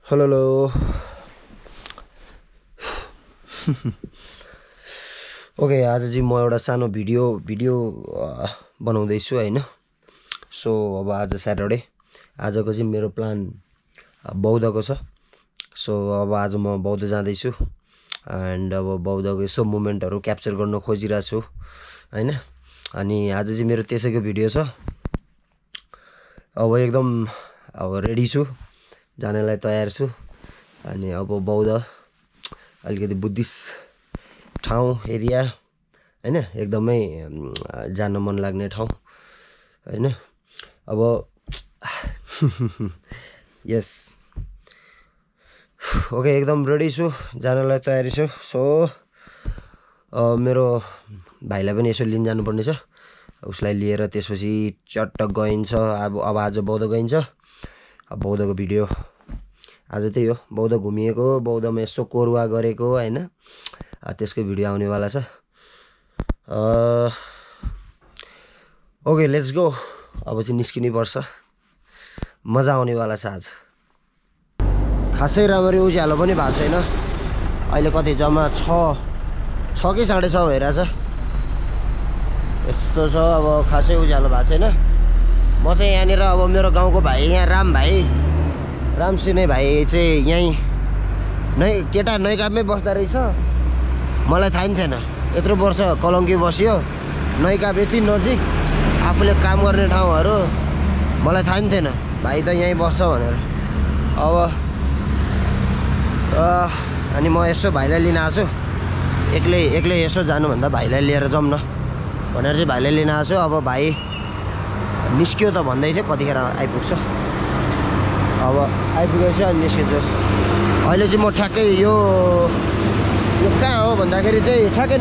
Hello okay आज चाहिँ म एउटा सानो भिडियो बनाउँदैछु हैन। सो अब आज सैटरडे, आजको चाहिँ मेरो प्लान बौद्धको छ। सो अब आज म बौद्ध जाँदैछु एन्ड अब बौद्धको यसो मोमेन्टहरु क्याप्चर गर्न खोजिरहेको छु हैन। अनि आज चाहिँ मेरो त्यसैको भिडियो छ। अब एकदम रेडी छु, जानलाई तयार छु। अनि अब बौद्ध अलिकति बुद्धिस्ट ठाउँ एरिया हैन, एकदमै जान मन लाग्ने ठाउँ हैन। अब यस ओके एकदम रेडी छु, जानलाई तयारी छु। सो मेरो भाइलाई पनि यसो लिन जानुपर्ने छ, उसलाई लिएर त्यसपछि चट्ट गइन्छ। अब आज बौद्ध गइन्छ। अब बौद्धको भिडियो आज त्यही हो, बौद्ध घुमिएको, बौद्धमा यसो कोरुवा गरेको हैन, त्यसको भिडियो आउनेवाला छ। Okay let's go. अब चाहिँ निस्किनै पर्छ, मजा आउनेवाला छ आज। खासै राम्ररी उज्यालो पनि भएको छैन अहिले, कति जम्मा 6 कि 6:30 भइरहेछ यस्तो छ। अब खासै उज्यालो भएको छैन। म चाहिँ यहाँनिर अब मेरो गाउँको भाइ यहाँ रामसिने भाइ चाहिँ यहीँ केटा नैकापमै बस्दा रहेछ। मलाई थाहा नि थिएन, यत्रो वर्ष कलङ्की बस्यो, नैकाप यति नजिक, आफूले काम गर्ने ठाउँहरू मलाई थाहा नि थिएन भाइ त यहीँ बस्छ भनेर। अब अनि म यसो भाइलाई लिन आएको छु। एक्लै यसो जानुभन्दा भाइलाई लिएर जाउँ न भनेर चाहिँ भाइलाई लिन आएको छु। अब भाइ निस्क्यो त भन्दै थियो, कतिखेर आइपुग्छ। अब आइपुगेपछि अनि निस्किन्छु। अहिले चाहिँ म ठ्याक्कै यो कहाँ हो भन्दाखेरि चाहिँ ठ्याक्कै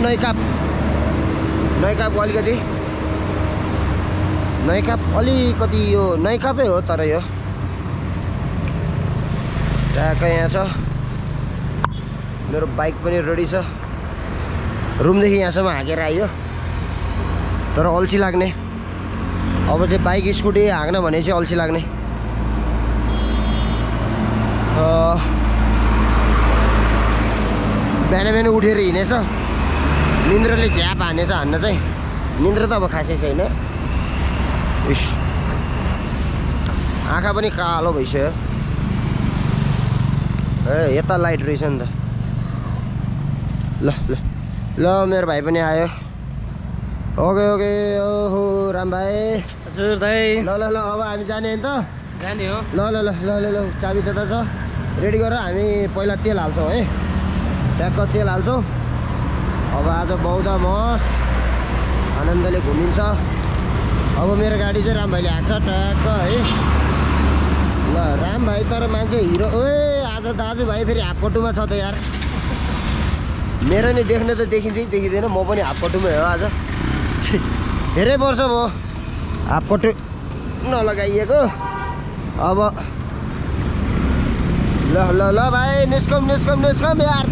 नैकापको अलिकति यो नैकापै हो, तर यो ठ्याक्कै यहाँ छ। मेरो बाइक पनि रेडी छ। रुमदेखि यहाँसम्म हाँकेर आइयो, तर अल्छी लाग्ने। अब चाहिँ बाइक स्कुटी हाँक्न भने चाहिँ अल्छी लाग्ने। बिहान उठेर हिँडेछ, निन्द्राले झ्याप हान्नेछ। हान्न चाहिँ निन्द्रा त अब खासै छैन। इस आँखा पनि कालो भइसक्यो। यता लाइट रहेछ नि त। ल मेरो भाइ पनि आयो। ओके ओहो राम भाइ। हजुर दाइ। ल अब हामी जाने नि त। जाने हो। ल चाबी त छ, रेडी गरेर हामी पहिला तेल हाल्छौँ है। ट्याक्क तेल हाल्छौँ। अब आज बौद्ध मस्त आनन्दले घुमिन्छ। अब मेरो गाडी चाहिँ राम भाइले हाक्छ ट्याक्क है। ल राम भाइ तर मान्छे हिरो। आज दाजुभाइ फेरि हाफपटुमा छ त यार। मेरो नि देख्ने त देखिँदैन, म पनि हाफपटुमै हो आज। धेरै वर्ष भयो हाफपटु नलगाइएको। अब ल भाइ निस्कम यार।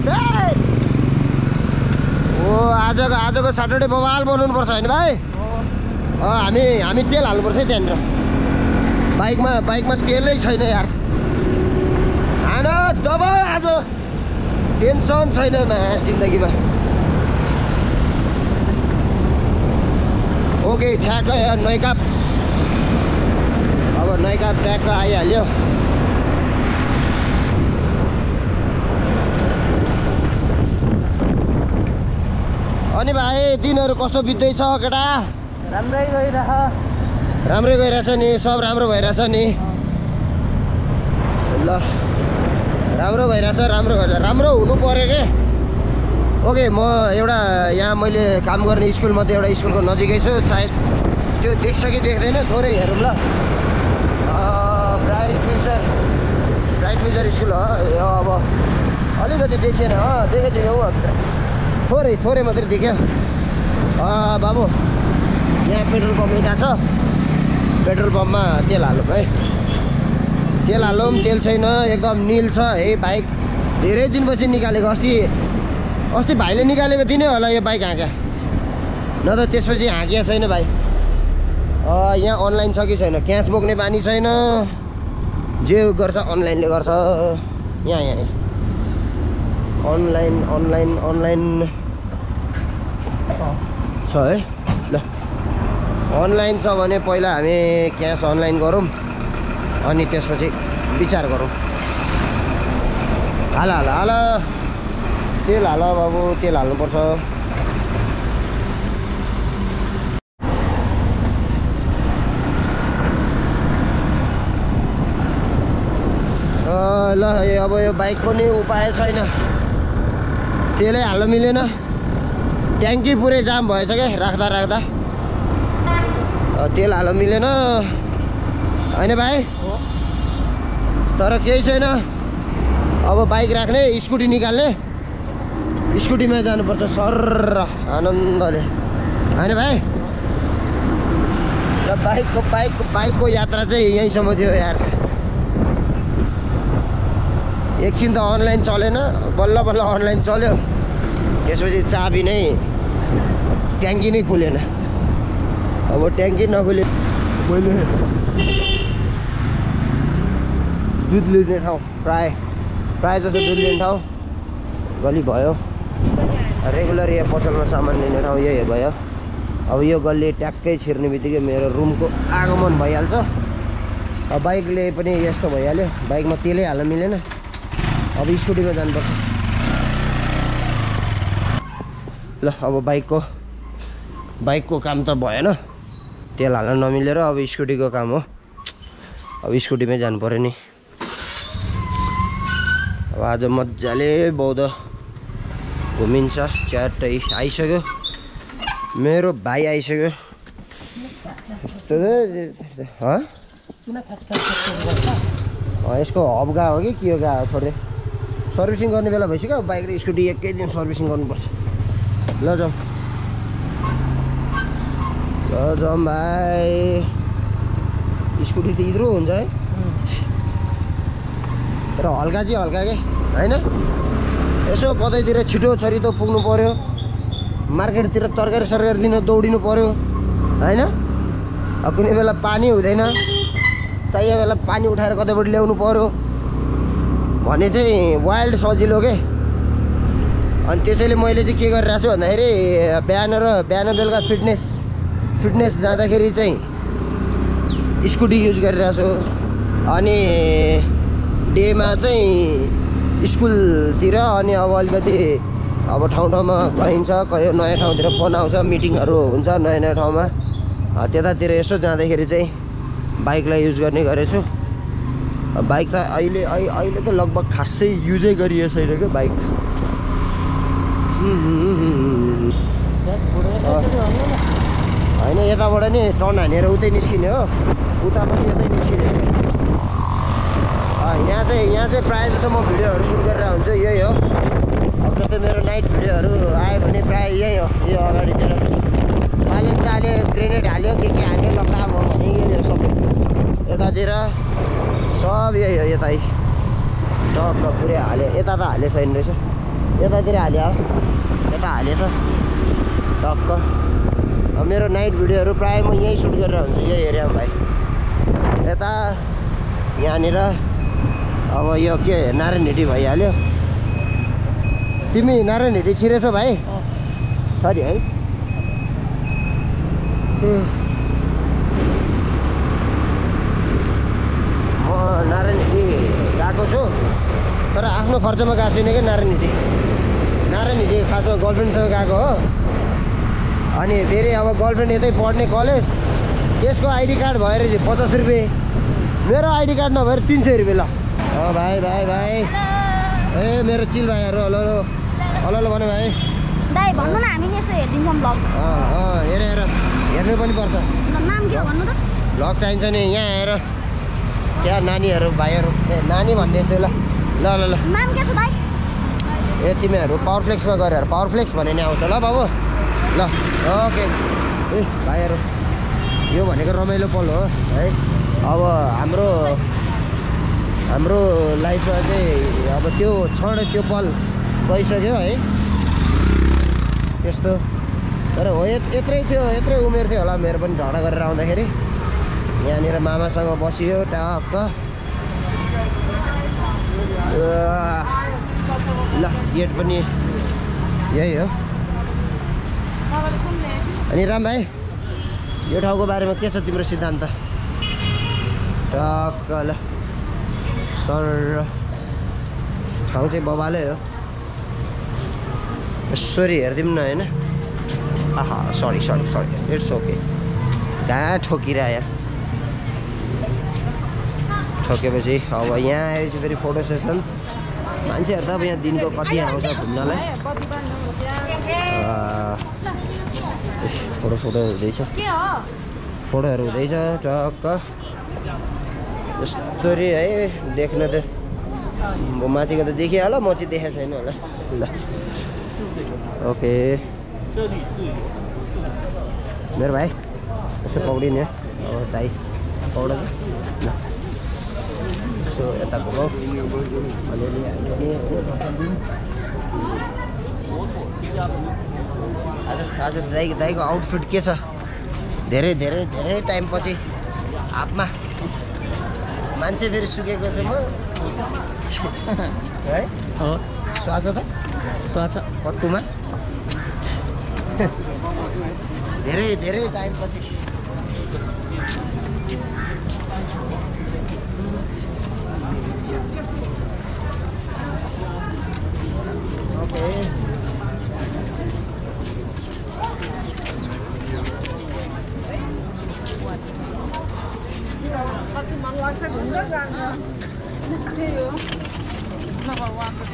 ओ आजको सैटरडे बवाल बनाउनु पर्छ हैन भाइ। हामी तेल हाल्नुपर्छ है त्यहाँनिर। बाइकमा तेलै छैन यार। हान जब आज टेन्सन छैन जिन्दगीमा। ओके ठ्याक्क नैकाप। अब नैकाप ट्याक्क आइहाल्यो। अनि भाइ दिनहरू कस्तो बित्दैछ केटा? राम्रै गइरहेछ नि, सब राम्रो भइरहेछ नि। ल राम्रो भइरहेछ, राम्रो हुनु पर्यो के। ओके म एउटा यहाँ मैले काम गर्ने स्कुलमध्ये एउटा स्कुलको नजिकै छु। सायद त्यो देख्छ कि देख्दैन थोरै हेरौँ ल। ब्राइट फ्युचर स्कुल हो। अब अलिकति देखेन, देखेको हो, थोरै मात्रै देख्यो। बाबु यहाँ पेट्रोल पम्प यता छ, पेट्रोल पम्पमा तेल हालौँ है। तेल हालौँ, तेल छैन, एकदम निल छ है बाइक। धेरै दिनपछि निकालेको। अस्ति भाइले निकालेको दिनै होला यो बाइक हाँक्या, न त त्यसपछि हाँकिया छैन भाइ। यहाँ अनलाइन छ कि छैन, क्यास बोक्ने बानी छैन, जे गर्छ अनलाइनले गर्छ। यहाँ अनलाइन छ है। ल अनलाइन छ भने पहिला हामी क्यास अनलाइन गरौँ अनि त्यसपछि विचार गरौँ। हाल तेल हाल बाबु, तेल हाल्नुपर्छ। ल अब यो बाइकको नि उपाय छैन, तेलै हाल्न मिलेन, ट्याङ्की पुरै जाम भएछ क्या राख्दा तेल हाल्न मिलेन होइन भाइ। तर केही छैन, अब बाइक राख्ने, स्कुटी निकाल्ने, स्कुटीमा जानुपर्छ सर आनन्दले होइन भाइ। र बाइकको यात्रा चाहिँ यहीँसम्म थियो यार। एकछिन त अनलाइन चलेन, बल्ल अनलाइन चल्यो, त्यसपछि चाबी नै ट्याङ्की नै खुलेन। अब ट्याङ्की नखुले मैले दुध लिने ठाउँ प्राय जसो दुध लिने ठाउँ गल्ली भयो। रेगुलर यहाँ पसलमा सामान लिने ठाउँ यही भयो। अब यो गल्ली ट्याक्कै छिर्ने बित्तिकै मेरो रुमको आगमन भइहाल्छ। अब बाइकले पनि यस्तो भइहाल्यो, बाइकमा तेलै हाल्न मिलेन, अब स्कुटीमा जानुपर्छ। ल अब बाइकको काम त भएन, तेल हाल्न नमिलेर अब स्कुटीको काम हो। अब स्कुटीमै जानु पऱ्यो नि। अब आज मजाले बौद्ध घुमिन्छ। च्याटै आइसक्यो, मेरो भाइ आइसक्यो। यसको हबगा हो कि के हो, गा हो छोड्दै। सर्भिसिङ गर्ने बेला भइसक्यो। बाइक र स्कुटी एकै दिन सर्भिसिङ गर्नुपर्छ। ल जाउँ भाइ। स्कुटी त इद्रो हुन्छ है, तर हल्का चाहिँ हल्का के होइन। यसो कतैतिर छिटो छरितो पुग्नु पऱ्यो, मार्केटतिर तरकारी सरकारी लिन दौडिनु पऱ्यो होइन। अब कुनै बेला पानी हुँदैन, चाहिएको बेला पानी उठाएर कतैबाट ल्याउनु पऱ्यो भने चाहिँ वाइल्ड सजिलो के। अनि त्यसैले मैले चाहिँ के गरिरहेको छु भन्दाखेरि बिहान बेलुका फिटनेस जाँदाखेरि चाहिँ स्कुटी युज गरिरहेको छु। अनि डेमा चाहिँ स्कुलतिर, अनि अब अलिकति अब ठाउँमा गइन्छ, कहीँ नयाँ ठाउँतिर फोन आउँछ, मिटिङहरू हुन्छ नयाँ ठाउँमा, त्यतातिर यसो जाँदाखेरि चाहिँ बाइकलाई युज गर्ने गरेछु। बाइक त अहिले त लगभग खासै युजै गरिएको छैन क्या बाइक। होइन यताबाट नि टर्न हानेर उतै निस्किने हो, उता पनि यतै निस्किने हो। यहाँ चाहिँ प्रायः जसो म भिडियोहरू सुट गरेर हुन्छु, यही हो। अब जस्तै मेरो नाइट भिडियोहरू आयो भने प्रायः यही हो। यो अगाडितिर बालेन्स हाल्यो, ग्रेनेड हाल्यो, के हाल्यो, लफडा भयो भने यही हो सबै। यतातिर सब यही हो। यतै टक्क पुरै हाल्यो, यता त हाले छैन रहेछ, यतातिर हाल्यो, यता हालेछ टक्क। मेरो नाइट भिडियोहरू प्रायः म यहीँ सुट गरेर हुन्छु, यही एरियामा भाइ। यता यहाँनिर अब यो के नारायण हिटी भइहाल्यो। तिमी नारायण हिटी छिरेछौ भाइ? सरी है, म नारायण हिटी गएको छु, तर आफ्नो खर्चमा गएको छैन क्या नारायण हिटी खासमा गर्लफ्रेन्डसँग गएको हो। अनि फेरि अब गर्लफ्रेन्ड यतै पढ्ने कलेज, त्यसको आइडी कार्ड भएर 50 रुपियाँ, मेरो आइडी कार्ड नभएर 300 रुपियाँ। ल भाइ ए मेरो चिल भाइहरू हेलो भन्नु भाइ। दाइ भन्नु न, हामी यसो हेर्दिन्छौँ ब्लग। हेर्नु पनि पर्छ। नाम के हो भन्नु त? ब्लग चाहिन्छ नि यहाँ आएर। त्यहाँ नानीहरू भाइहरू, नानी भन्दैछु। ल नाम के छ भाइ? तिमीहरू पावरफ्लेक्समा गरेर पावरफ्लेक्स भन्ने नि आउँछ। ल बाबु ल ओके। भाइहरू यो भनेको रमाइलो पल हो है। अब हाम्रो लाइफमा चाहिँ अब त्यो क्षण, त्यो पल गइसक्यो है त्यस्तो। तर हो यत्रै उमेर थियो होला मेरो पनि झगडा गरेर आउँदाखेरि। यहाँनिर मामासँग बसियो टक्क, ल गेट पनि यही हो। अनि राम भाइ यो ठाउँको बारेमा के छ तिम्रो सिद्धान्त? टक्क ल सर ठाउँ चाहिँ बबालै हो। यसरी हेरिदिउँ न होइन। आहा सरी इट्स ओके। कहाँ ठोकिरह यार। ठोकेपछि अब यहाँ आएपछि फेरि फोटो सेसन। मान्छेहरू त अब यहाँ दिनको कति आउँछ घुम्नलाई। फोटो हुँदैछ, फोटोहरू हुँदैछ टक्क यस्तरी है। देख्न त म माथिको त देखिहाल्यो, म चाहिँ देखेको छैन होला। ल ओके मेरो भाइ यसो पौडिने अब दाइ पौड ल यसो यता घुमाउ अलिअलि आज दाइको आउटफिट के छ? धेरै टाइमपछि हाफमा मान्छे फेरि सुकेको छु म है। स्वाछ त स्वाछ कट्टुमा धेरै टाइमपछि। ओके कति मन लाग्छ घुम्न जान्छ। त्यही हो नभए उहाँको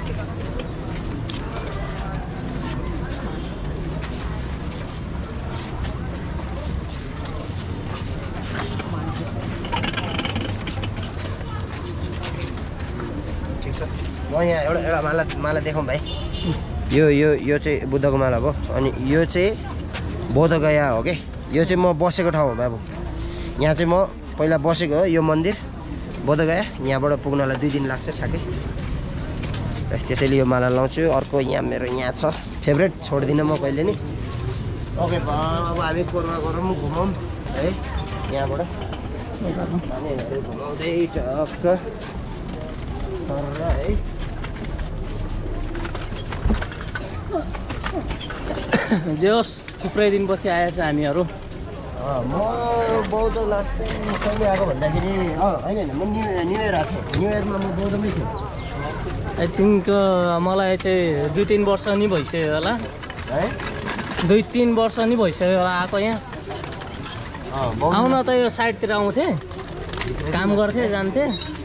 म यहाँ एउटा माला देखाउँ भाइ। यो चाहिँ बुद्धको माला हो। अनि यो चाहिँ बोधगया हो कि। यो चाहिँ म बसेको ठाउँ हो बाबु। यहाँ चाहिँ म पहिला बसेको हो। यो मन्दिर बोधगया। यहाँबाट पुग्नलाई 2 दिन लाग्छ ठ्याक्कै। त्यसैले यो माला लाउँछु। अर्को यहाँ मेरो यहाँ छ फेभरेट, छोड्दिनँ म कहिले नि। ओके अब हामी कोरमा गरौँ घुमाउँ है। यहाँबाट घुमाउँदै टक्क है। जे होस् थुप्रै दिनपछि आएछ हामीहरू। म बौद्ध लास्ट टाइम कहिले आएको भन्दाखेरि होइन म न्यु इयर आएको थिएँ। न्यु इयरमा म बौद्धमै थिएँ। आई थिङ्क मलाई चाहिँ 2-3 वर्ष नि भइसक्यो होला है। 2-3 वर्ष नि भइसक्यो होला आएको यहाँ। आउन त यो साइडतिर आउँथेँ, काम गर्थेँ जान्थेँ।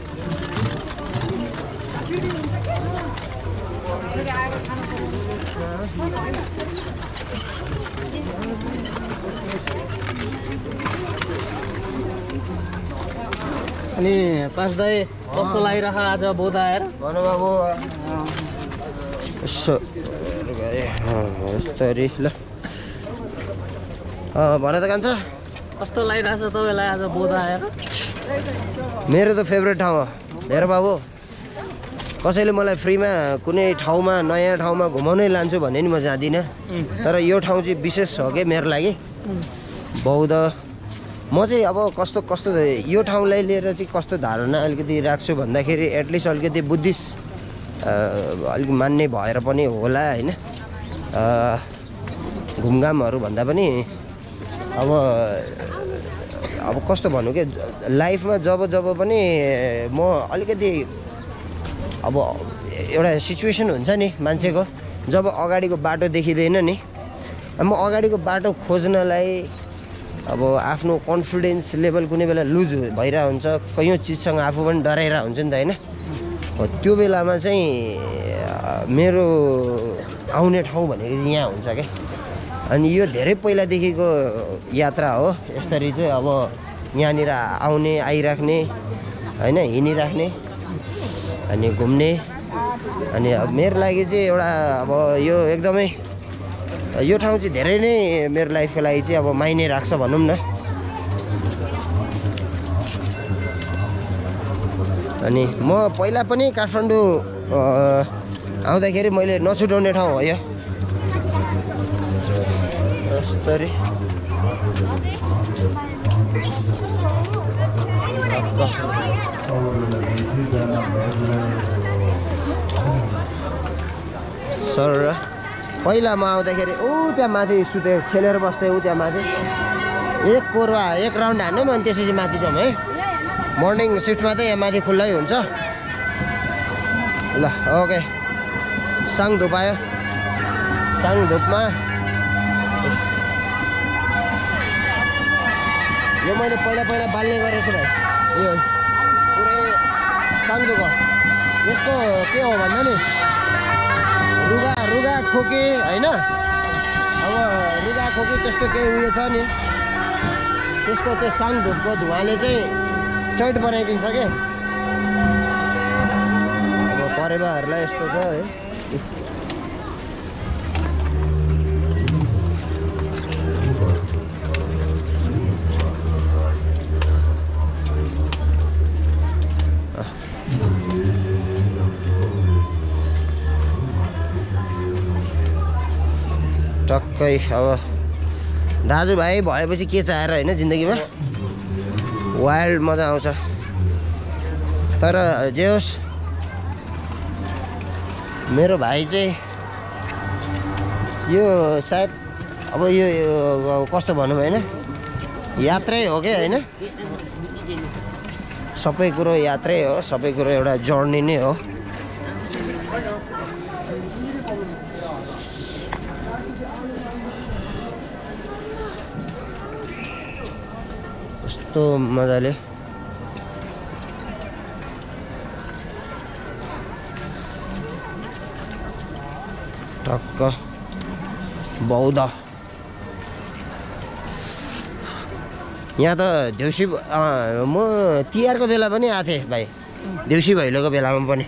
अनि पाँच दाइ कस्तो लागिरहेको आज बौद्ध आएर? भन बाबु यसो यस्तरी ल भन त कान्छ कस्तो लागिरहेछ तपाईँलाई आज बौद्ध आएर? मेरो त फेभरेट ठाउँ हो मेरो बाबु। कसैले मलाई फ्रीमा कुनै ठाउँमा नयाँ ठाउँमा घुमाउनै लान्छु भने नि म जाँदिनँ। तर यो ठाउँ चाहिँ विशेष हो कि मेरो लागि। बौद्ध म चाहिँ अब कस्तो यो ठाउँलाई लिएर चाहिँ कस्तो धारणा अलिकति राख्छु भन्दाखेरि एटलिस्ट अलिकति बुद्धिस्ट अलिक मान्ने भएर पनि होला होइन। घुमघामहरू भन्दा पनि अब कस्तो भनौँ कि लाइफमा जब पनि म अलिकति अब एउटा सिचुएसन हुन्छ नि मान्छेको, जब अगाडिको बाटो देखिँदैन नि, म अगाडिको बाटो खोज्नलाई अब आफ्नो कन्फिडेन्स लेभल कुनै बेला लुज भइरहेको हुन्छ। कयौँ चिजसँग आफू पनि डराइरहेको हुन्छ नि त होइन। त्यो बेलामा चाहिँ मेरो आउने ठाउँ भनेको यहाँ हुन्छ क्या। अनि यो धेरै पहिलादेखिको यात्रा हो। यसरी चाहिँ अब यहाँनिर आउने आइराख्ने होइन, हिँडिराख्ने अनि घुम्ने। अनि अब मेरो लागि चाहिँ एउटा अब यो एकदमै यो ठाउँ चाहिँ धेरै नै मेरो लाइफको लागि चाहिँ अब माइने राख्छ भनौँ न। अनि म पहिला पनि काठमाडौँ आउँदाखेरि मैले नछुटाउने ठाउँ हो यो। यस्तरी सर पहिला म आउँदाखेरि ऊ त्यहाँ माथि सुते खेलेर बस्थेँ ऊ त्यहाँ माथि एक कोरवा एक राउन्ड हान्यौँ अनि त्यसपछि माथि जाउँ है मर्निङ सिफ्टमा त यहाँ माथि खुल्लै हुन्छ ल ओके साङधुप आयो साङधुपमा यो मैले पहिला बाल्ने गरेको छु भाइ यो पुरै साङधुप हो यसको के हो भन्दा नि रुगा खोके होइन अब रुगा खोके त्यस्तो केही उयो छ नि त्यसको त्यो साङधुपको धुवाले चाहिँ चैट बनाइदिन्छ के अब परेवाहरूलाई यस्तो छ है टक्कै अब दाजुभाइ भएपछि के चाहेर होइन जिन्दगीमा वाइल्ड मजा आउँछ तर जे होस् मेरो भाइ चाहिँ यो सायद अब यो कस्तो भनौँ होइन यात्रै हो क्या होइन सबै कुरो यात्रै हो सबै कुरो एउटा जर्नी नै हो कस्तो मजाले टक्क बौद्ध यहाँ त देउसी म तिहारको बेला पनि आएको थिएँ भाइ देउसी भैलोको बेलामा पनि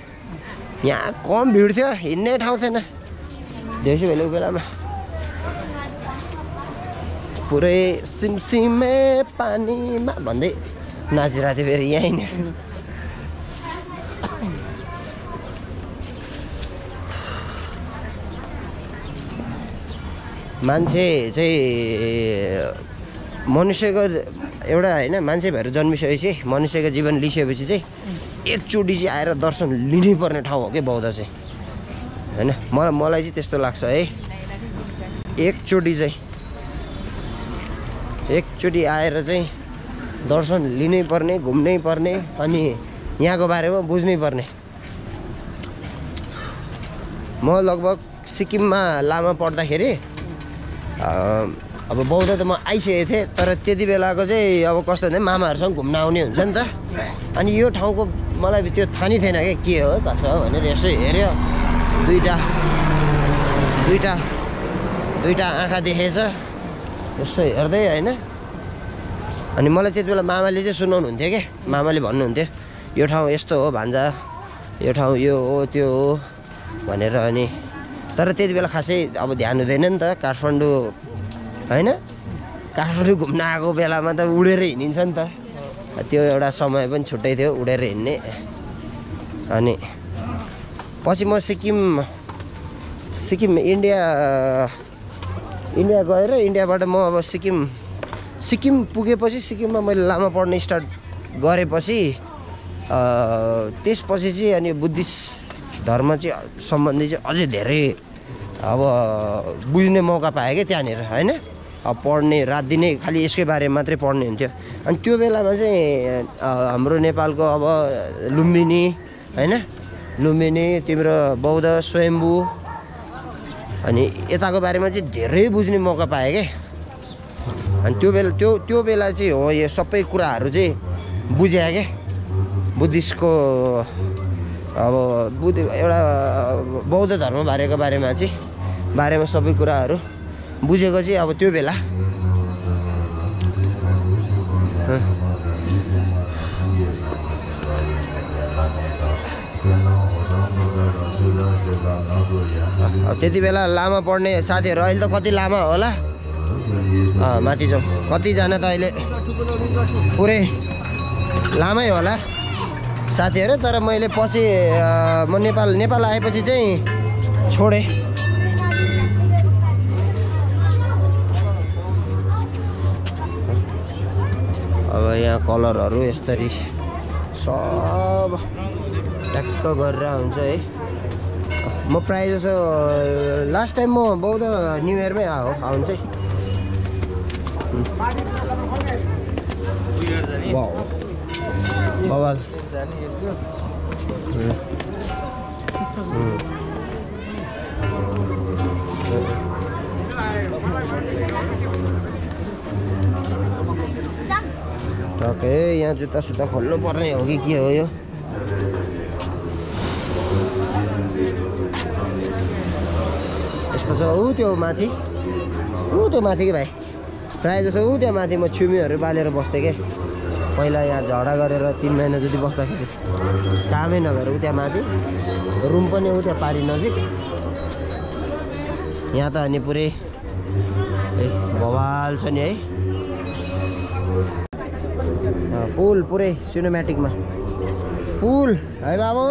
यहाँ कम भिड थियो हिँड्ने ठाउँ थिएन देउसी भैलोको बेलामा पुरै सिमसिमे पानीमा भन्दै नाचिरहेको थियो फेरि यहीँनिर मान्छे चाहिँ मनुष्यको एउटा होइन मान्छे भएर जन्मिसकेपछि मनुष्यको जीवन लिइसकेपछि चाहिँ एकचोटि चाहिँ आएर दर्शन लिनै पर्ने ठाउँ हो कि बौद्ध चाहिँ होइन मलाई चाहिँ त्यस्तो लाग्छ है एकचोटि आएर चाहिँ दर्शन लिनै पर्ने घुम्नै पर्ने अनि यहाँको बारेमा बुझ्नै पर्ने म लगभग सिक्किममा लामा पढ्दाखेरि अब बौद्ध त म आइसकेको थिएँ तर त्यति बेलाको चाहिँ अब कस्तो भन्दा मामाहरूसँग घुम्न आउने हुन्छ नि त अनि यो ठाउँको मलाई त्यो थाहा नै थिएन क्या के हो कसो हो भनेर यसो हेऱ्यो दुईटा आँखा देखेछ यसो हेर्दै होइन अनि मलाई त्यति बेला मामाले चाहिँ सुनाउनुहुन्थ्यो क्या मामाले भन्नुहुन्थ्यो यो ठाउँ यस्तो हो भान्जा यो ठाउँ यो हो त्यो हो भनेर अनि तर त्यति बेला खासै अब ध्यान हुँदैन नि त काठमाडौँ होइन काठमाडौँ घुम्न आएको बेलामा त उडेर हिँडिन्छ नि त त्यो एउटा समय पनि छुट्टै थियो उडेर हिँड्ने अनि पछि म सिक्किम इन्डिया गएर इन्डियाबाट म अब सिक्किम पुगेपछि सिक्किममा मैले लामा पढ्न स्टार्ट गरेपछि त्यसपछि चाहिँ अनि बुद्धिस्ट धर्म चाहिँ सम्बन्धी चाहिँ अझै धेरै अब बुझ्ने मौका पाएँ क्या त्यहाँनिर होइन अब पढ्ने रात दिनै खालि यसकै बारेमा मात्रै पढ्ने हुन्थ्यो अनि त्यो बेलामा चाहिँ हाम्रो नेपालको अब लुम्बिनी होइन लुम्बिनी तिम्रो बौद्ध स्वयम्भू अनि यताको बारेमा चाहिँ धेरै बुझ्ने मौका पाएँ क्या अनि त्यो बेला चाहिँ हो यो सबै कुराहरू चाहिँ बुझेँ क्या बुद्धिस्टको अब एउटा बौद्ध धर्म बारेमा सबै कुराहरू बुझेको चाहिँ अब त्यो बेला त्यति बेला लामा पढ्ने साथीहरू अहिले त कति लामा होला माथि जाउँ कतिजना त अहिले पुरै लामै होला साथीहरू तर मैले पछि म नेपाल आएपछि चाहिँ छोडेँ अब यहाँ कलरहरू यसरी सब ट्याक्क गरेर हुन्छ है म प्रायः जसो लास्ट टाइम म बौद्ध न्यु इयरमै आउनु चाहिँ बाबा ओके यहाँ जुत्ता सुत्ता खोल्नु पर्ने हो कि के हो यो यस्तो छ ऊ त्यो माथि कि भाइ प्रायः जसो ऊ त्यहाँ माथि म छिउमीहरू बालेर बस्थेँ के पहिला यहाँ झगडा गरेर 3 महिना जति बस्दाखेरि कामै नगरेर ऊ त्यहाँ माथि रुम पनि ऊ त्यहाँ पारी नजिक यहाँ त अनि पुरै बवाल छ नि है फुल पुरै सिनेमेटिकमा फुल है बाबु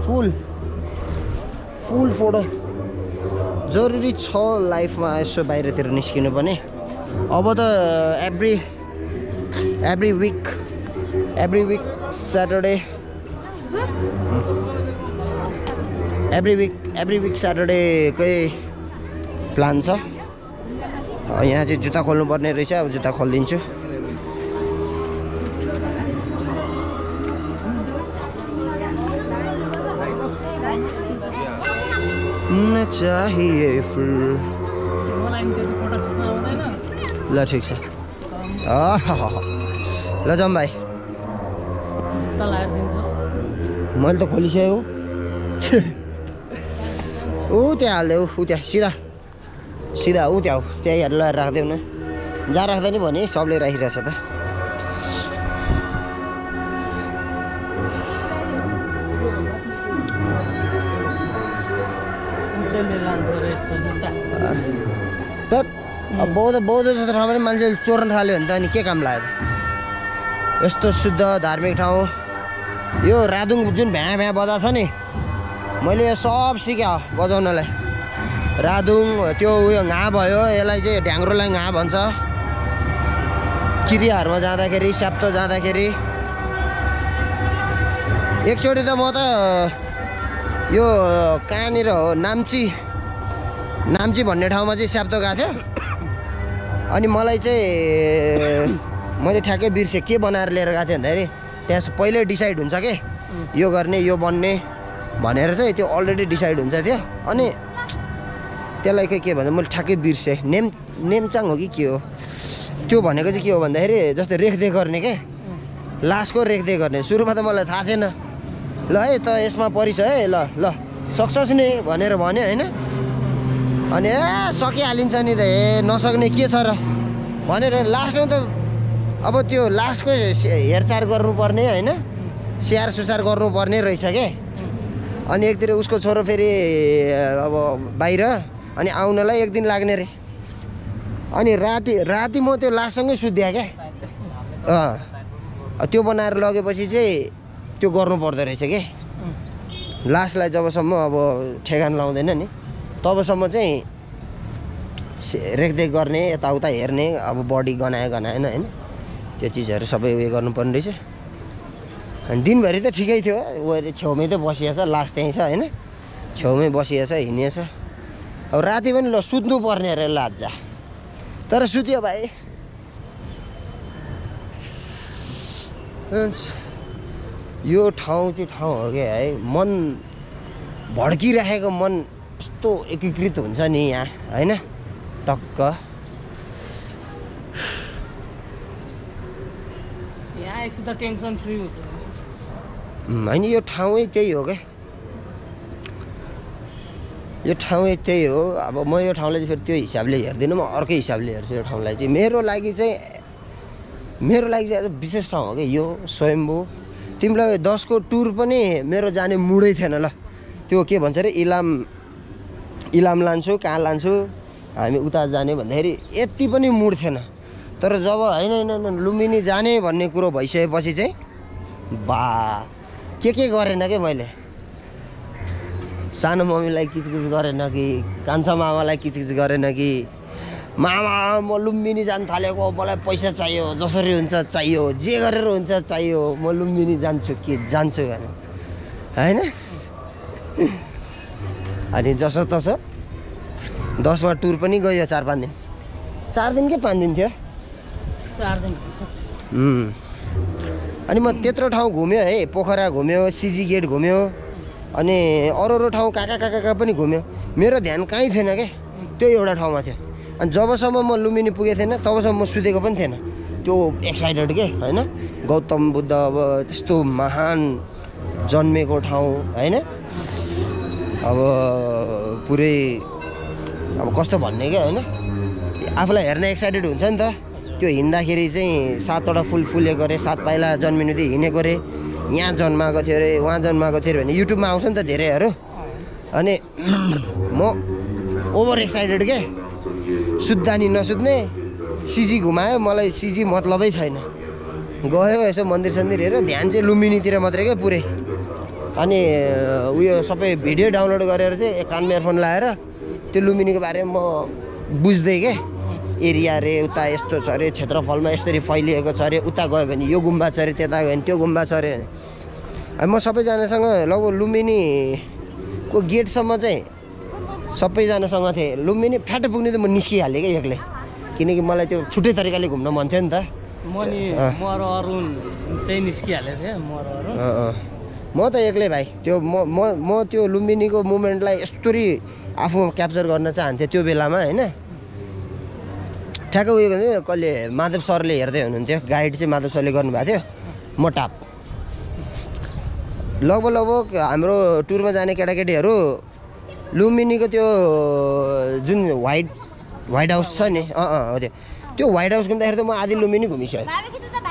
फुल फोटो जरुरी छ लाइफमा यसो बाहिरतिर निस्किनु पनि अब त every week Saturday every week स्याटरडेकै प्लान छ यहाँ चाहिँ जुत्ता खोल्नु पर्ने रहेछ अब जुत्ता खोलिदिन्छु चाहिए फिर ल ठिक छ ल जाऊँ भाइ मैले त खोलिसकेको ऊ त्यहाँ हाल्दै ऊ त्यहाँ सिधा ऊ त्यहाँ हो त्यहाँ हेरेर लगाएर राख्दैौ न जहाँ राख्दा नि भने सबले राखिरहेछ त अब बौद्ध जस्तो ठाउँ पनि मान्छेले चोर्न थाल्यो भने त अनि के काम लाग्यो यस्तो शुद्ध धार्मिक ठाउँ यो रादुङ जुन भ्या बजा छ नि मैले यो सब सिकेँ बजाउनलाई रादुङ त्यो उयो घा भयो यसलाई चाहिँ ढ्याङ्ग्रोलाई घा भन्छ क्रियाहरूमा जाँदाखेरि स्याप्तो जाँदाखेरि एकचोटि त म त यो कहाँनिर हो नाम्ची भन्ने ठाउँमा चाहिँ स्याप्तो गएको थियो अनि मलाई चाहिँ मैले ठ्याक्कै बिर्सेँ के बनाएर लिएर गएको थिएँ भन्दाखेरि त्यहाँ पहिल्यै डिसाइड हुन्छ के यो गर्ने यो बन्ने भनेर चाहिँ त्यो अलरेडी डिसाइड हुन्छ थियो अनि त्यसलाई के भन्छ मैले ठ्याक्कै बिर्सेँ नेमचाङ हो कि के हो त्यो भनेको चाहिँ के हो भन्दाखेरि जस्तै रेखदेख गर्ने के लासको रेखदेख गर्ने सुरुमा त मलाई थाहा थिएन ल है त यसमा परिछ है ल सक्छस् नि भनेर भन्यो होइन अनि सकिहालिन्छ नि त नसक्ने के छ र भनेर लास्टमा त अब त्यो लास्टको हेरचाह गर्नुपर्ने होइन स्याहार सुसार गर्नुपर्ने रहेछ के अनि एकतिर उसको छोरो फेरि अब बाहिर अनि आउनलाई 1 दिन लाग्ने रे अनि राति म त्यो लाससँगै सुत्दिएँ क्या त्यो बनाएर लगेपछि चाहिँ त्यो गर्नु पर्दो रहेछ के लासलाई जबसम्म अब ठेगान लाउँदैन नि तबसम्म चाहिँ रेखदेख गर्ने यताउता हेर्ने अब बडी गनाएन होइन त्यो चिजहरू सबै उयो गर्नुपर्ने रहेछ अनि दिनभरि त ठिकै थियो छेउमै त बसिएछ लास त्यहीँ छ होइन छेउमै बसिएछ हिँडिएछ अब राति पनि ल सुत्नु पर्ने अरे लाजा तर सुत्यो भाइ यो ठाउँ चाहिँ ठाउँ हो क्या है मन भड्किराखेको मन यस्तो एकीकृत हुन्छ नि यहाँ होइन टक्क टेन्सन फ्री होइन यो ठाउँै त्यही हो क्या यो ठाउँै त्यही हो अब म यो ठाउँलाई चाहिँ फेरि त्यो हिसाबले हेर्दिनँ म अर्कै हिसाबले हेर्छु यो ठाउँलाई चाहिँ मेरो लागि चाहिँ आज विशेष ठाउँ हो क्या यो स्वयम्भू तिमीलाई 10 को टुर पनि मेरो जाने मुडै थिएन ल त्यो के भन्छ अरे इलाम लान्छु कहाँ लान्छु हामी उता जाने भन्दाखेरि यति पनि मुड थिएन तर जब होइन लुम्बिनी जाने भन्ने कुरो भइसकेपछि चाहिँ के गरेन के मैले सानो मम्मीलाई किचकिच गरेन कि कान्छा मामालाई किचकिच गरेन कि मामा म लुम्बिनी जान थालेको मलाई पैसा चाहियो जसरी हुन्छ चाहियो जे गरेर हुन्छ चाहियो म लुम्बिनी जान्छु भने होइन अनि जसो तसो 10 मा टुर पनि गयो 4-5 दिन 4 दिन के 5 दिन थियो 4 दिन हुन्छ अनि म त्यत्रो ठाउँ घुम्यो है पोखरा घुम्यो सिजी गेट घुम्यो अनि अरू ठाउँ कहाँ पनि घुम्यो मेरो ध्यान कहीँ थिएन के त्यो एउटा ठाउँमा थियो अनि जबसम्म म लुम्बिनी पुगेको थिएन तबसम्म म सुतेको पनि थिएन त्यो एक्साइटेड के होइन गौतम बुद्ध अब त्यस्तो महान जन्मेको ठाउँ होइन अब पुरै अब कस्तो भन्ने क्या होइन आफूलाई हेर्न एक्साइटेड हुन्छ नि त त्यो हिँड्दाखेरि चाहिँ 7वटा फुल फुलेको अरे 7 पाइला जन्मिनु थियो हिँडेको अरे यहाँ जन्माएको थियो अरे उहाँ जन्माएको थियो अरे भने युट्युबमा आउँछ नि त धेरैहरू अनि म ओभर एक्साइटेड के सुत्दा नि नसुत्ने सिजी घुमायो मलाई सिजी मतलबै छैन गयो यसो मन्दिर सन्दिर हेऱ्यो ध्यान चाहिँ लुम्बिनीतिर मात्रै क्या पुरै अनि उयो सबै भिडियो डाउनलोड गरेर चाहिँ कानमा इयरफोन लगाएर त्यो लुम्बिनीको बारेमा म बुझ्दै के एरिया रे उता यस्तो छ अरे क्षेत्रफलमा यसरी फैलिएको छ अरे उता गयो भने यो गुम्बा छ अरे त्यता गयो भने त्यो गुम्बा छ अरे अनि म सबैजनासँग लगभग लुम्बिनीको गेटसम्म चाहिँ सबैजनासँग थिएँ लुम्बिनी फ्याट पुग्ने त म निस्किहालेँ क्या एक्लै किनकि मलाई त्यो छुट्टै तरिकाले घुम्न मन थियो नि त म नि मर अरुण चाहिँ निस्किहालेको थिएँ मर अरुण म त एक्लै भाइ त्यो म त्यो लुम्बिनीको मुभमेन्टलाई यस्तरी आफू क्याप्चर गर्न चाहन्थेँ त्यो बेलामा होइन ठ्याक्कै उयो गर्नु कहिले माधव सरले हेर्दै हुनुहुन्थ्यो गाइड चाहिँ माधव सरले गर्नुभएको थियो म टाप लगभग हाम्रो टुरमा जाने केटाकेटीहरू लुम्बिनीको त्यो जुन व्हाइट हाउस छ नि हो त्यो व्हाइट हाउस घुम्दाखेरि त म आधी लुम्बिनी घुमिसकेँ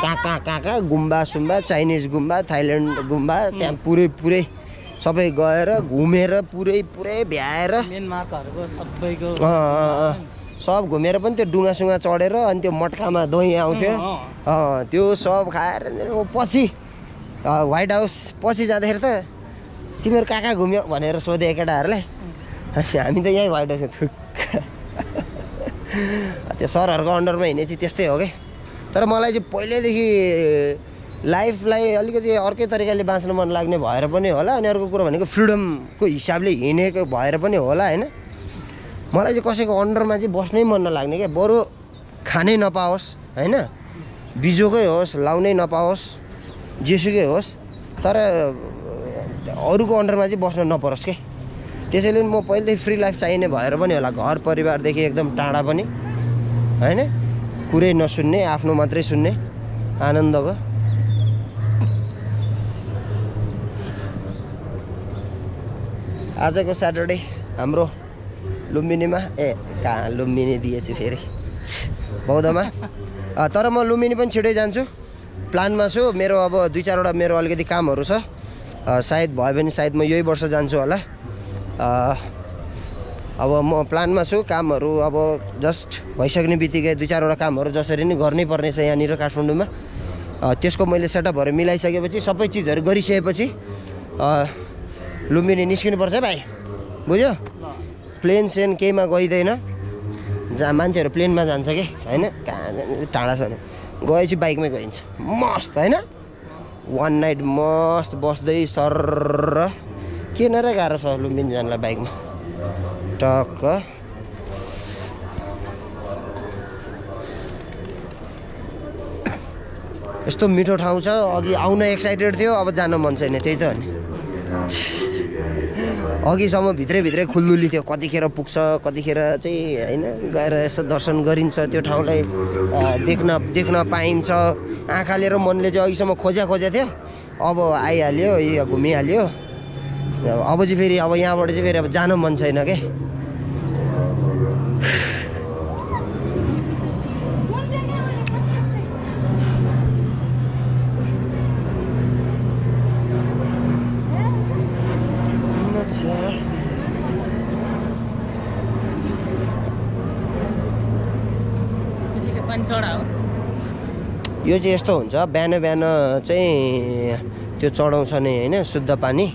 कहाँ गुम्बा सुम्बा चाइनिज गुम्बा थाइल्यान्ड गुम्बा त्यहाँ पुरै सबै गएर घुमेर पुरै भ्याएर मेन मार्गहरूको सबैको सब घुमेर पनि त्यो डुङ्गासुङ्गा चढेर अनि त्यो मटकामा दही आउँथ्यो त्यो सब खाएर पछि व्हाइट हाउस पछि जाँदाखेरि त तिमीहरू कहाँ घुम्यो भनेर सोधे केटाहरूलाई हामी त यहीँ व्हाइट हाउस त्यो सरहरूको अन्डरमा हिँडे चाहिँ त्यस्तै हो क्या तर मलाई चाहिँ पहिल्यैदेखि लाइफलाई अलिकति अर्कै तरिकाले बाँच्न मन लाग्ने भएर पनि होला अनि अर्को कुरो भनेको फ्रिडमको हिसाबले हिँडेको भएर पनि होला होइन मलाई चाहिँ कसैको अन्डरमा चाहिँ बस्नै मन नलाग्ने क्या बरु खानै नपाओस् होइन बिजोकै होस् लाउनै नपाओस् जेसुकै होस् तर अरूको अन्डरमा चाहिँ बस्न नपरोस् के त्यसैले म पहिल्यै फ्री लाइफ चाहिने भएर पनि होला घर परिवारदेखि एकदम टाढा पनि होइन कुरै नसुन्ने आफ्नो मात्रै सुन्ने आनन्दको आजको स्याटरडे हाम्रो लुम्बिनीमा कहाँ लुम्बिनी दिएछु फेरि बौद्धमा तर म लुम्बिनी पनि छिटै जान्छु प्लानमा छु मेरो अब 2-4वटा मेरो अलिकति कामहरू छ सायद भयो भने सायद म यही वर्ष जान्छु होला अब म प्लानमा छु कामहरू अब जस्ट भइसक्ने बित्तिकै 2-4वटा कामहरू जसरी नै गर्नै पर्ने छ यहाँनिर काठमाडौँमा त्यसको मैले सेटअपहरू मिलाइसकेपछि सबै चिजहरू गरिसकेपछि लुम्बिनी निस्किनुपर्छ है भाइ बुझ्यो प्लेन सेन केहीमा गइँदैन जहाँ मान्छेहरू प्लेनमा जान्छ कि होइन कहाँ टाढा छ गएपछि बाइकमै गइन्छ मस्त होइन 1 नाइट मस्त बस्दै सर के न र गाह्रो छ लुम्बिनी जानलाई बाइकमा टक्क यस्तो मिठो ठाउँ छ अघि आउन एक्साइटेड थियो अब जान मन छैन त्यही त हो नि अघिसम्म भित्रै खुल्दुली थियो कतिखेर पुग्छ कतिखेर चाहिँ होइन गएर यसो दर्शन गरिन्छ त्यो ठाउँलाई देख्न पाइन्छ आँखाले र मनले चाहिँ अघिसम्म खोजा थियो अब आइहाल्यो यो घुमिहाल्यो अब चाहिँ फेरि अब यहाँबाट चाहिँ फेरि अब जान मन छैन के यो चाहिँ यस्तो हुन्छ बिहान चाहिँ त्यो चढाउँछ नि होइन शुद्ध पानी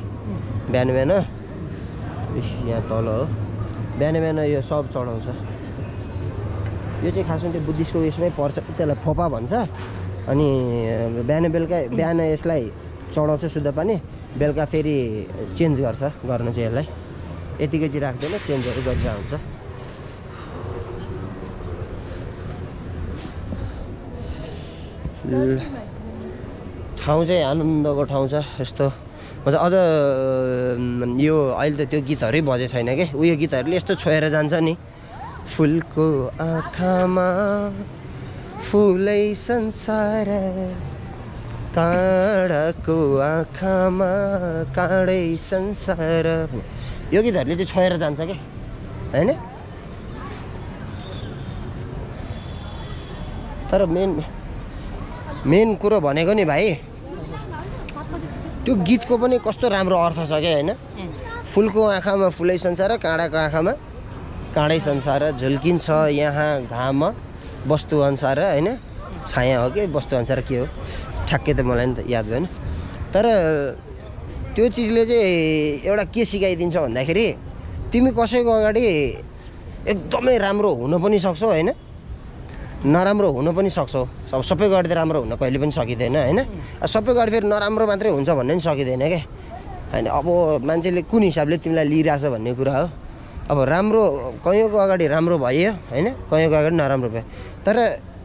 बिहान यहाँ तल हो बिहान यो सब चढाउँछ यो चाहिँ खासमा त्यो बुद्धिस्टको उयसमै पर्छ त्यसलाई फोपा भन्छ अनि बिहान यसलाई चढाउँछ शुद्ध पानी बेलुका फेरि चेन्ज गर्न चाहिँ यसलाई यतिकै चाहिँ राख्दैन, चेन्जहरू गरिरहेको हुन्छ। ठाउँ चाहिँ आनन्दको ठाउँ छ यस्तो। अझ यो अहिले त त्यो गीतहरू बजे छैन के, उयो गीतहरूले यस्तो छोएर जान्छ नि। फुलको आँखामा फुलै संसार, काँडाको आँखामा काँडै संसार, यो गीतहरूले चाहिँ छोएर जान्छ क्या होइन। तर मेन कुरो भनेको नि भाइ, त्यो गीतको पनि कस्तो राम्रो अर्थ छ क्या होइन। फुलको आँखामा फुलै संसार, काँडाको आँखामा काँडै संसार, झुल्किन्छ यहाँ घाम वस्तुअनुसार होइन। छाया हो कि वस्तुअनुसार के हो ठ्याक्कै त मलाई नि याद भएन। तर त्यो चिजले चाहिँ एउटा के सिकाइदिन्छ भन्दाखेरि, तिमी कसैको अगाडि एकदमै राम्रो हुन पनि सक्छौ होइन, नराम्रो हुन पनि सक्छौ। सबैको अगाडि त राम्रो हुन कहिले पनि सकिँदैन होइन। सबैको अगाडि फेरि नराम्रो मात्रै हुन्छ भन्ने पनि सकिँदैन क्या होइन। अब मान्छेले कुन हिसाबले तिमीलाई लिइरहेछ भन्ने कुरा हो। अब राम्रो कयौँको अगाडि राम्रो भयो होइन, कयौँको अगाडि नराम्रो भयो। तर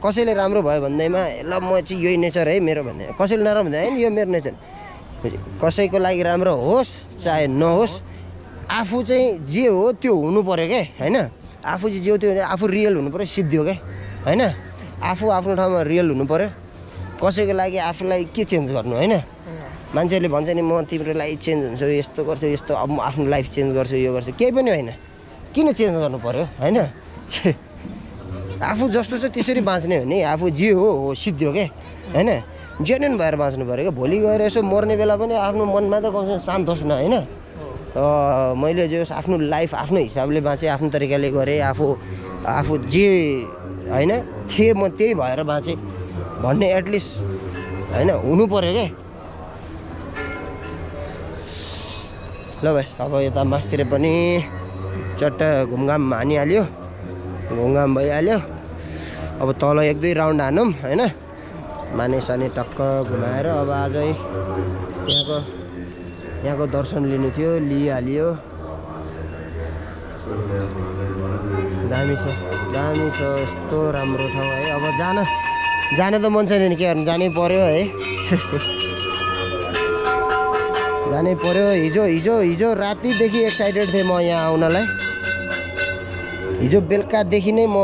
कसैले राम्रो भयो भन्दैमा ल म चाहिँ यही नेचर है मेरो भन्दै, कसैले नराम्रो भन्दा होइन यो मेरो नेचर। कसैको लागि राम्रो होस् चाहे नहोस्, आफू चाहिँ जे हो त्यो हुनु पऱ्यो क्या होइन। आफू चाहिँ जे हो त्यो आफू रियल हुनु पऱ्यो, सिद्धि हो क्या होइन। आफू आफ्नो ठाउँमा रियल हुनु पऱ्यो। कसैको लागि आफूलाई के चेन्ज गर्नु होइन। मान्छेहरूले भन्छ नि म तिम्रो लागि चेन्ज हुन्छु, यस्तो गर्छु, यस्तो अब म आफ्नो लाइफ चेन्ज गर्छु, यो गर्छु, केही पनि होइन। किन चेन्ज गर्नु पऱ्यो होइन। आफू जस्तो छ त्यसरी बाँच्ने हो नि। आफू जे हो सिद्धि हो क्या होइन। जेन्युन भएर बाँच्नु पऱ्यो क्या। भोलि गएर यसो मर्ने बेला पनि आफ्नो मनमा त कमसेकम शान्त होस् न होइन। मैले जो आफ्नो लाइफ आफ्नो हिसाबले बाँचेँ, आफ्नो तरिकाले गरेँ, आफू जे होइन थिएँ म त्यही भएर बाँचेँ भन्ने एटलिस्ट होइन हुनु पऱ्यो क्या। ल भाइ अब यता मासतिर पनि चट्ट घुमघाम हानिहाल्यो, घुमघाम भइहाल्यो। अब तल 1-2 राउन्ड हानौँ होइन। माने टक्क घुमाएर अब आजै यहाँको दर्शन लिनु थियो, लिइहाल्यो। दामी छ यस्तो राम्रो ठाउँ है। अब जान त मन छैन नि, के गर्नु जानै पर्यो है। जानै पर्यो। हिजो रातिदेखि एक्साइटेड थिएँ म यहाँ आउनलाई। हिजो बेलुकादेखि नै म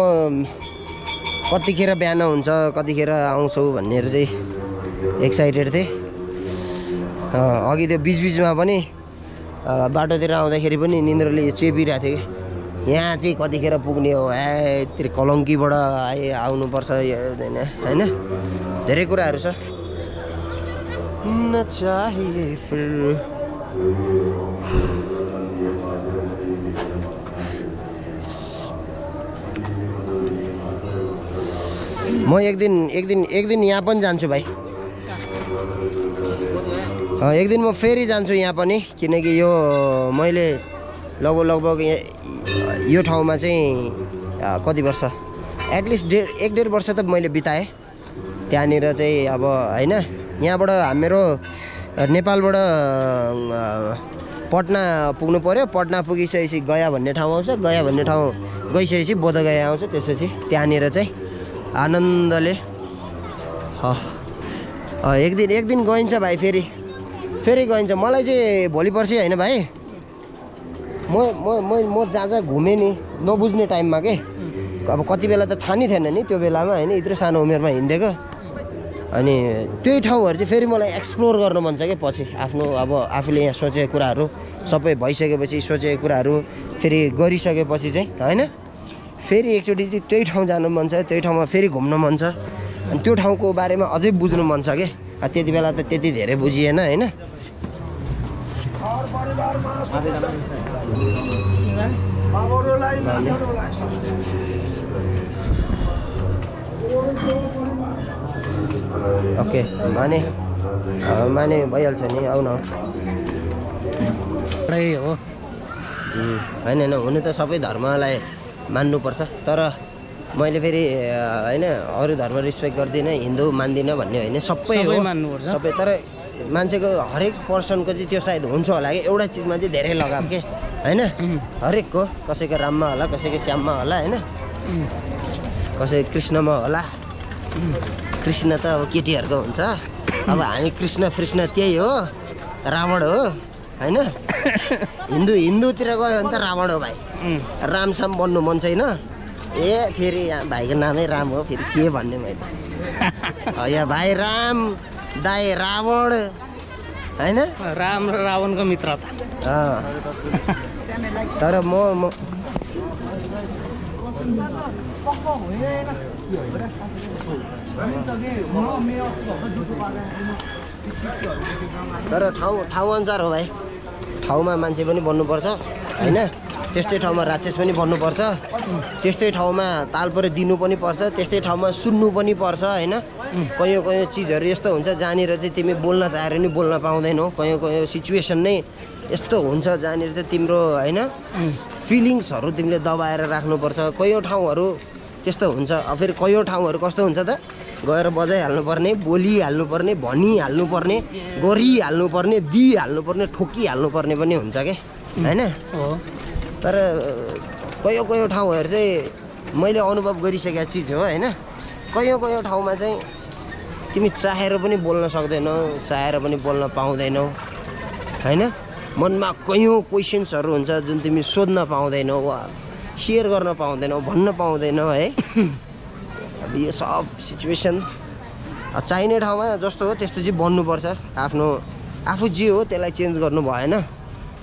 कतिखेर बिहान हुन्छ, कतिखेर आउँछौ भनेर चाहिँ एक्साइटेड थिएँ। अघि त्यो बिचबिचमा पनि बाटोतिर आउँदाखेरि पनि निन्द्राले चेपिरहेको थियो कि यहाँ चाहिँ कतिखेर पुग्ने हो, यत्रो कलङ्कीबाट आउनुपर्छ होइन। धेरै कुराहरू छ। चाहिए फिर म एक दिन यहाँ पनि जान्छु भाइ। एक दिन म फेरि जान्छु यहाँ पनि, किनकि यो मैले लगभग यो ठाउँमा चाहिँ कति वर्ष एटलिस्ट 1.5 वर्ष त मैले बिताएँ त्यहाँनिर चाहिँ। अब होइन यहाँबाट हाम्रो नेपालबाट पटना पुग्नु पऱ्यो। पटना पुगिसकेपछि गया भन्ने ठाउँ आउँछ। गया भन्ने ठाउँ गइसकेपछि बोधगया आउँछ। त्यसपछि त्यहाँनिर चाहिँ आनन्दले एक दिन गइन्छ भाइ। फेरि गइन्छ। मलाई चाहिँ भोलि पर्सि होइन भाइ, म जहाँ घुमेँ नि नबुझ्ने टाइममा के। अब कति बेला त थाहा नि थिएन नि त्यो बेलामा होइन, यत्रो सानो उमेरमा हिँडेको। अनि त्यही ठाउँहरू चाहिँ फेरि मलाई एक्सप्लोर गर्नु मन छ क्या पछि। आफ्नो अब आफूले यहाँ सोचेको कुराहरू सबै भइसकेपछि, सोचेको कुराहरू फेरि गरिसकेपछि चाहिँ होइन, फेरि एकचोटि चाहिँ त्यही ठाउँ जानु मन छ, त्यही ठाउँमा फेरि घुम्नु मन छ। अनि त्यो ठाउँको बारेमा अझै बुझ्नु मन छ क्या। त्यति बेला त त्यति धेरै बुझिएन होइन। ओके माने भइहाल्छ नि, आउन हो होइन हुनु त सबै धर्मलाई मान्नुपर्छ। तर मैले फेरि होइन अरू धर्म रिस्पेक्ट गर्दिनँ, हिन्दू मान्दिनँ भन्ने होइन, सबै हो मान्नुपर्छ। सबै। तर मान्छेको हरेक पर्सनको चाहिँ त्यो सायद हुन्छ होला कि एउटा चिजमा चाहिँ धेरै लगाव के होइन हरेकको कसैको राममा होला कसैको श्याममा होला होइन कसैको कृष्णमा होला कृष्ण त अब केटीहरूको हुन्छ अब हामी कृष्ण त्यही हो रावण हो होइन हिन्दूतिर गयो भने त रावण हो भाइ रामसाम बन्नु मन छैन ए फेरि भाइको नामै राम हो फेरि के भन्ने मैले यहाँ भाइ राम दाइ रावण होइन राम र रावणको मित्रता तर म तर ठाउँ अनुसार हो भाइ ठाउँमा मान्छे पनि बन्नुपर्छ होइन त्यस्तै ठाउँमा राक्षस पनि बन्नुपर्छ त्यस्तै ठाउँमा तालपरे दिनु पनि पर्छ त्यस्तै ठाउँमा सुन्नु पनि पर्छ होइन कयौँ चिजहरू यस्तो हुन्छ जहाँनिर चाहिँ तिमी बोल्न चाहेर नि बोल्न पाउँदैनौ कयौँ सिचुएसन नै यस्तो हुन्छ जहाँनिर चाहिँ तिम्रो होइन फिलिङ्सहरू तिमीले दबाएर राख्नुपर्छ कयौँ ठाउँहरू त्यस्तो हुन्छ फेरि कयौँ ठाउँहरू कस्तो हुन्छ त गएर बजाइहाल्नुपर्ने बोलिहाल्नुपर्ने भनिहाल्नुपर्ने गरिहाल्नुपर्ने दिइहाल्नुपर्ने ठोकिहाल्नुपर्ने पनि हुन्छ क्या होइन तर कयौँ ठाउँहरू चाहिँ मैले अनुभव गरिसकेको चिज हो होइन कयौँ ठाउँमा चाहिँ तिमी चाहेर पनि बोल्न सक्दैनौ चाहेर पनि बोल्न पाउँदैनौ होइन मनमा कयौँ क्वेसन्सहरू हुन्छ जुन तिमी सोध्न पाउँदैनौ वा सेयर गर्न पाउँदैनौ भन्न पाउँदैनौ है अब यो सब सिचुएसन चाहिने ठाउँमा जस्तो हो त्यस्तो चाहिँ बन्नुपर्छ आफू जे हो त्यसलाई चेन्ज गर्नु भएन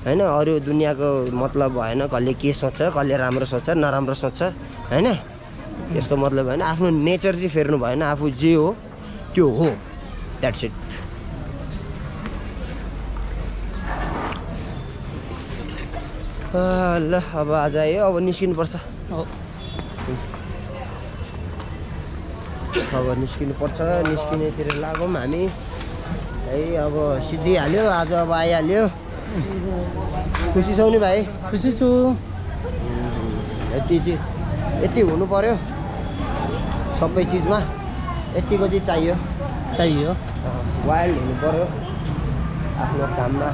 होइन अरू दुनियाँको मतलब भएन कसले के सोच्छ कसले राम्रो सोच्छ नराम्रो सोच्छ होइन त्यसको मतलब भएन आफ्नो नेचर चाहिँ फेर्नु भएन आफू जे हो त्यो हो द्याट्स इट ल अब आज आयो अब निस्किनुपर्छ अब निस्किनुपर्छ निस्किनेतिर लागौँ हामी है अब सिद्धिहाल्यो आज अब आइहाल्यो खुसी छौ नि भाइ खुसी छु यति हुनु पर्यो सबै चिजमा यतिको चाहिँ चाहियो वाइल्ड हुनु पर्यो आफ्नो काममा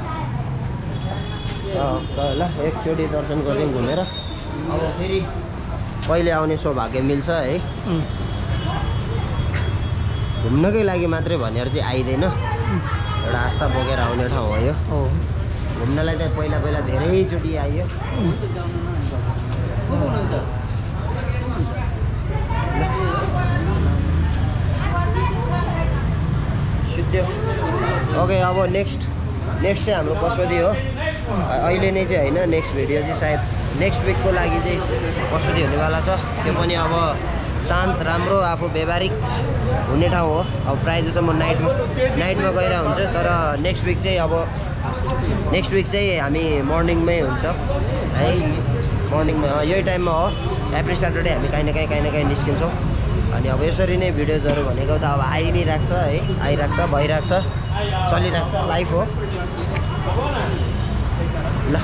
ल एकचोटि दर्शन गर्दै घुमेर अब फेरि कहिले आउने सौभाग्य मिल्छ है घुम्नकै लागि मात्रै भनेर चाहिँ आइँदैन एउटा आस्था बोकेर आउने ठाउँ हो यो घुम्नलाई त पहिला धेरैचोटि आइयो सुत्यो ओके अब नेक्स्ट चाहिँ हाम्रो पशुपति हो अहिले नै चाहिँ होइन नेक्स्ट भिडियो चाहिँ सायद नेक्स्ट विकको लागि चाहिँ पशुपति हुनेवाला छ त्यो पनि अब शान्त राम्रो आफू व्यावहारिक हुने ठाउँ हो अब प्रायः जस्तो म नाइटमा गएर हुन्छ तर नेक्स्ट विक चाहिँ हामी मर्निङमै हुन्छ है मर्निङमा यही टाइममा हो एभ्री स्याटरडे हामी काहीँ न काहीँ निस्किन्छौँ अनि अब यसरी नै भिडियोजहरू भनेको त अब आइ नै राख्छ है आइरहेको छ भइरहेको छ चलिरहेको छ लाइफ हो ल